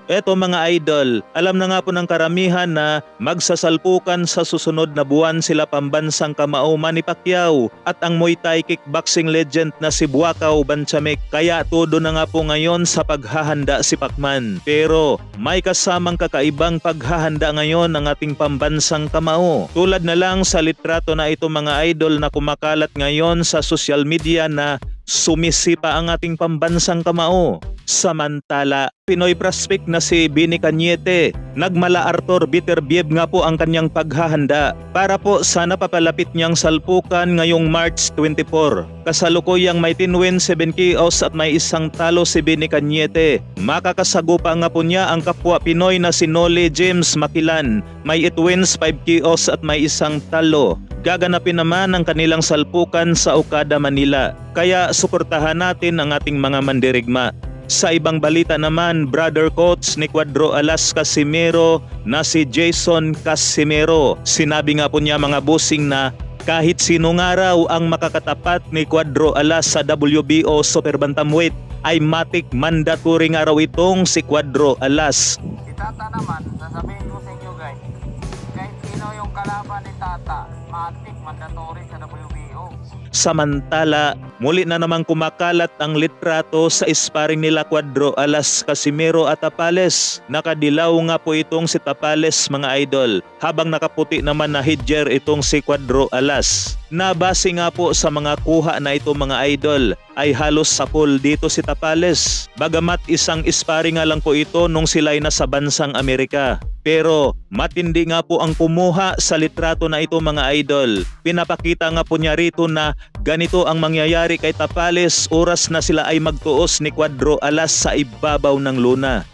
Eto mga idol, alam na nga po ng karamihan na magsasalpukan sa susunod na buwan sila pambansang kamao Manny Pacquiao at ang Muay Thai kickboxing legend na si Buakaw Banchamek. Kaya todo na nga po ngayon sa paghahanda si Pacman. Pero may kasamang kakaibang paghahanda ngayon ng ating pambansang kamao. Tulad na lang sa litrato na ito mga idol na kumakalat ngayon sa social media na sumisipa ang ating pambansang kamao. Samantala, Pinoy prospect na si Bini Cañete, nagmala Arthur Beterbiev nga po ang kanyang paghahanda para po sana papalapit niyang salpukan ngayong March 24. Kasalukuyang may 10 wins, 7 KOs at may isang talo si Bini Cañete. Makakasagupa nga po niya ang kapwa Pinoy na si Noli James Makilan, may 8 wins, 5 KOs at may isang talo. Gaganapin naman ang kanilang salpukan sa Okada, Manila. Kaya suportahan natin ang ating mga mandirigma. Sa ibang balita naman, brother coach ni Cuadro Alas Casimero na si Jason Casimero. Sinabi nga po niya mga bossing na kahit sino nga raw ang makakatapat ni Cuadro Alas sa WBO Super Bantamweight ay matik mandatory nga raw itong si Cuadro Alas. Si Tata naman, sasabihin ko sa inyo guys, kahit sino yung kalaban ni Tata, matik mandatory sa WBO. Samantala, muli na namang kumakalat ang litrato sa sparring nila Cuadro Alas Casimero at Tapales. Nakadilaw nga po itong si Tapales mga idol, habang nakaputi naman na headgear itong si Cuadro Alas. Nabase nga po sa mga kuha na ito mga idol ay halos sapol dito si Tapales. Bagamat isang sparring nga lang po ito nung sila'y nasa bansang Amerika. Pero matindi nga po ang kumuha sa litrato na ito mga idol. Pinapakita nga po niya rito na ganito ang mangyayari kay Tapales oras na sila ay magtuos ni Cuadro Alas sa ibabaw ng luna.